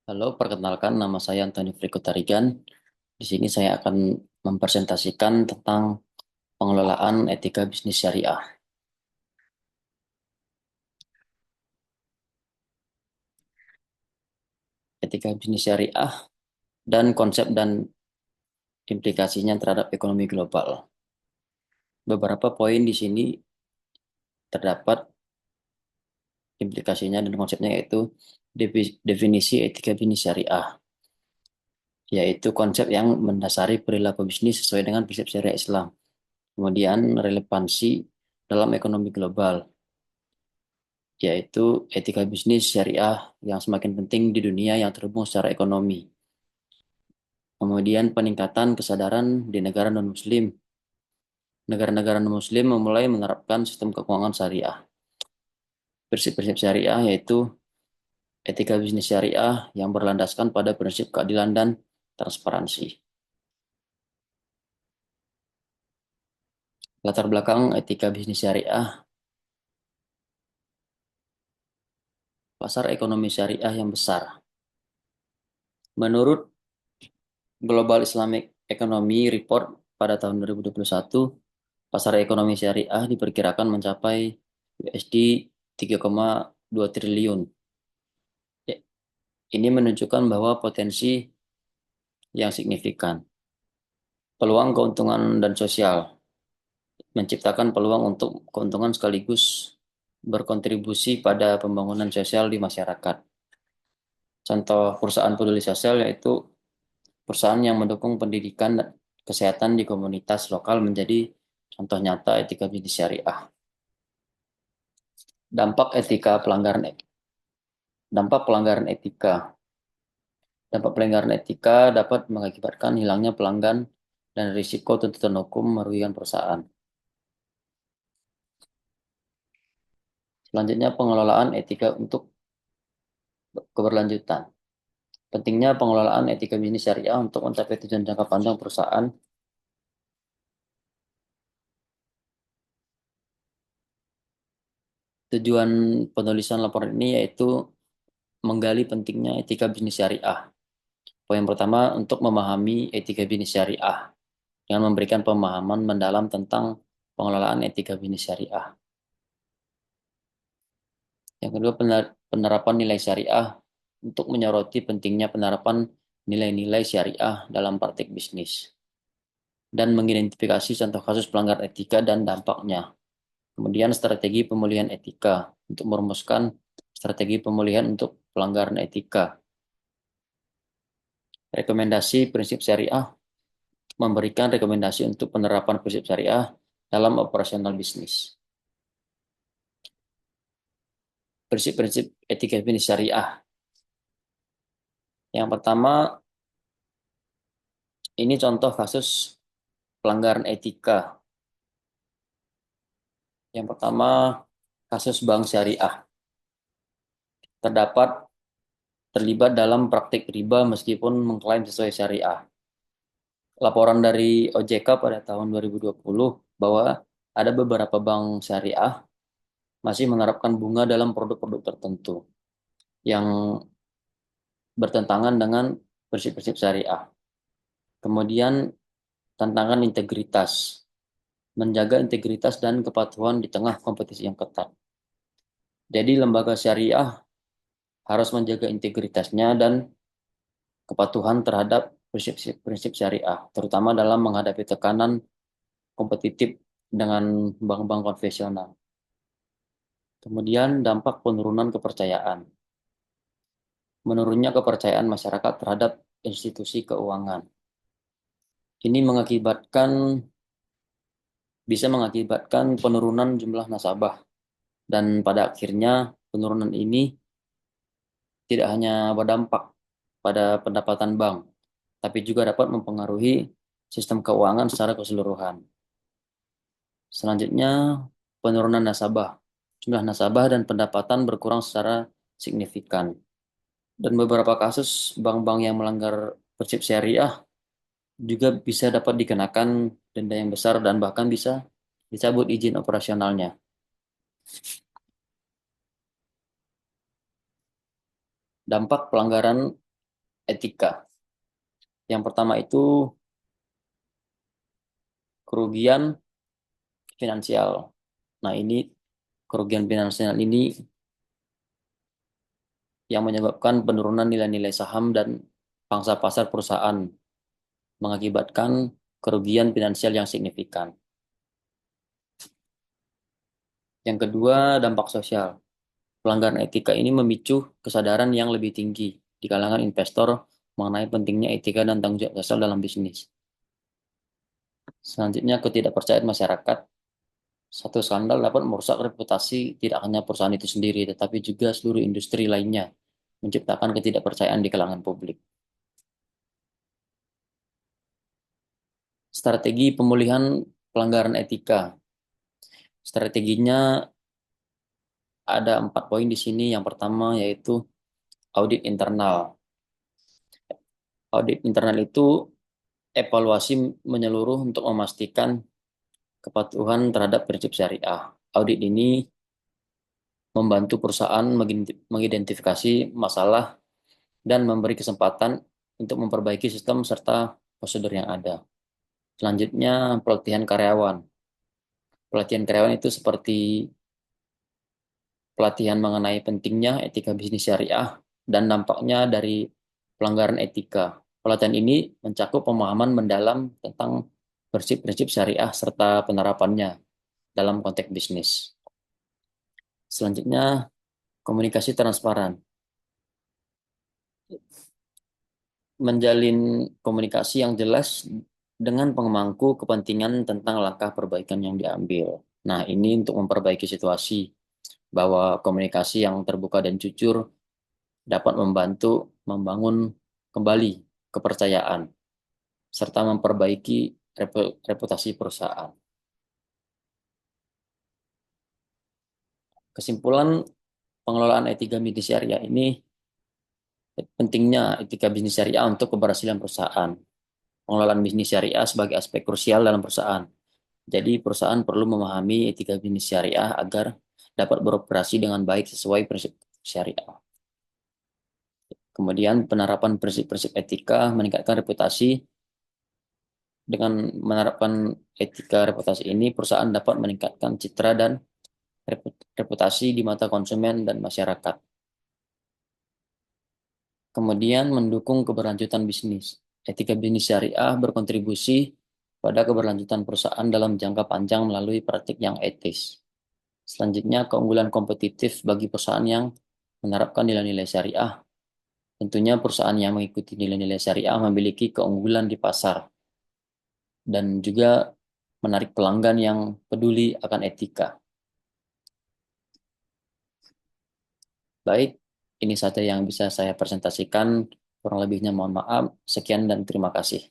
Halo, perkenalkan nama saya Antoni Friko Tarigan. Di sini saya akan mempresentasikan tentang pengelolaan etika bisnis syariah. Etika bisnis syariah dan konsep dan implikasinya terhadap ekonomi global. Beberapa poin di sini terdapat implikasinya dan konsepnya yaitu definisi etika bisnis syariah, yaitu konsep yang mendasari perilaku bisnis sesuai dengan prinsip syariah Islam. Kemudian relevansi dalam ekonomi global, yaitu etika bisnis syariah yang semakin penting di dunia yang terhubung secara ekonomi. Kemudian peningkatan kesadaran di negara non-muslim. Negara-negara non-muslim memulai menerapkan sistem keuangan syariah. Prinsip-prinsip syariah yaitu etika bisnis syariah yang berlandaskan pada prinsip keadilan dan transparansi. Latar belakang etika bisnis syariah, pasar ekonomi syariah yang besar. Menurut Global Islamic Economy Report pada tahun 2021, pasar ekonomi syariah diperkirakan mencapai USD 3,2 triliun. Ini menunjukkan bahwa potensi yang signifikan. Peluang keuntungan dan sosial menciptakan peluang untuk keuntungan sekaligus berkontribusi pada pembangunan sosial di masyarakat. Contoh perusahaan peduli sosial yaitu perusahaan yang mendukung pendidikan dan kesehatan di komunitas lokal menjadi contoh nyata etika bisnis syariah. Dampak etika pelanggaran dampak pelanggaran etika. Dampak pelanggaran etika dapat mengakibatkan hilangnya pelanggan dan risiko tuntutan hukum merugikan perusahaan. Selanjutnya, pengelolaan etika untuk keberlanjutan. Pentingnya pengelolaan etika bisnis syariah untuk mencapai tujuan jangka panjang perusahaan. Tujuan penulisan laporan ini yaitu menggali pentingnya etika bisnis syariah. Poin pertama, untuk memahami etika bisnis syariah dengan memberikan pemahaman mendalam tentang pengelolaan etika bisnis syariah. Yang kedua, penerapan nilai syariah untuk menyoroti pentingnya penerapan nilai-nilai syariah dalam praktik bisnis dan mengidentifikasi contoh kasus pelanggaran etika dan dampaknya. Kemudian strategi pemulihan etika untuk merumuskan strategi pemulihan untuk pelanggaran etika. Rekomendasi prinsip syariah memberikan rekomendasi untuk penerapan prinsip syariah dalam operasional bisnis. Prinsip-prinsip etika bisnis syariah. Yang pertama, ini contoh kasus pelanggaran etika. Yang pertama, kasus bank syariah. Terlibat dalam praktik riba meskipun mengklaim sesuai syariah. Laporan dari OJK pada tahun 2020 bahwa ada beberapa bank syariah masih menerapkan bunga dalam produk-produk tertentu yang bertentangan dengan prinsip-prinsip syariah. Kemudian tantangan integritas, menjaga integritas dan kepatuhan di tengah kompetisi yang ketat. Jadi lembaga syariah harus menjaga integritasnya dan kepatuhan terhadap prinsip syariah, terutama dalam menghadapi tekanan kompetitif dengan bank-bank konvensional. Kemudian dampak penurunan kepercayaan. Menurunnya kepercayaan masyarakat terhadap institusi keuangan. Ini bisa mengakibatkan penurunan jumlah nasabah dan pada akhirnya penurunan ini tidak hanya berdampak pada pendapatan bank, tapi juga dapat mempengaruhi sistem keuangan secara keseluruhan. Selanjutnya, penurunan nasabah. Jumlah nasabah dan pendapatan berkurang secara signifikan. Dan beberapa kasus bank-bank yang melanggar prinsip syariah juga bisa dapat dikenakan denda yang besar dan bahkan bisa dicabut izin operasionalnya. Dampak pelanggaran etika. Yang pertama itu kerugian finansial. Nah, ini kerugian finansial ini yang menyebabkan penurunan nilai-nilai saham dan pangsa pasar perusahaan, mengakibatkan kerugian finansial yang signifikan. Yang kedua, dampak sosial. Pelanggaran etika ini memicu kesadaran yang lebih tinggi di kalangan investor mengenai pentingnya etika dan tanggung jawab sosial dalam bisnis. Selanjutnya, ketidakpercayaan masyarakat. Satu skandal dapat merusak reputasi tidak hanya perusahaan itu sendiri, tetapi juga seluruh industri lainnya, menciptakan ketidakpercayaan di kalangan publik. Strategi pemulihan pelanggaran etika. Strateginya ada 4 poin di sini. Yang pertama yaitu audit internal. Audit internal itu evaluasi menyeluruh untuk memastikan kepatuhan terhadap prinsip syariah. Audit ini membantu perusahaan mengidentifikasi masalah dan memberi kesempatan untuk memperbaiki sistem serta prosedur yang ada. Selanjutnya, pelatihan karyawan. Pelatihan karyawan itu seperti pelatihan mengenai pentingnya etika bisnis syariah dan dampaknya dari pelanggaran etika. Pelatihan ini mencakup pemahaman mendalam tentang prinsip-prinsip syariah serta penerapannya dalam konteks bisnis. Selanjutnya, komunikasi transparan. Menjalin komunikasi yang jelas dengan pemangku kepentingan tentang langkah perbaikan yang diambil. Nah, ini untuk memperbaiki situasi bahwa komunikasi yang terbuka dan jujur dapat membantu membangun kembali kepercayaan serta memperbaiki reputasi perusahaan. Kesimpulan pengelolaan etika bisnis syariah ini pentingnya etika bisnis syariah untuk keberhasilan perusahaan. Pengelolaan bisnis syariah sebagai aspek krusial dalam perusahaan. Jadi perusahaan perlu memahami etika bisnis syariah agar dapat beroperasi dengan baik sesuai prinsip syariah. Kemudian penerapan prinsip-prinsip etika meningkatkan reputasi. Dengan menerapkan etika reputasi ini, perusahaan dapat meningkatkan citra dan reputasi di mata konsumen dan masyarakat. Kemudian mendukung keberlanjutan bisnis. Etika bisnis syariah berkontribusi pada keberlanjutan perusahaan dalam jangka panjang melalui praktik yang etis. Selanjutnya, keunggulan kompetitif bagi perusahaan yang menerapkan nilai-nilai syariah. Tentunya perusahaan yang mengikuti nilai-nilai syariah memiliki keunggulan di pasar dan juga menarik pelanggan yang peduli akan etika. Baik, ini saja yang bisa saya presentasikan. Kurang lebihnya mohon maaf. Sekian dan terima kasih.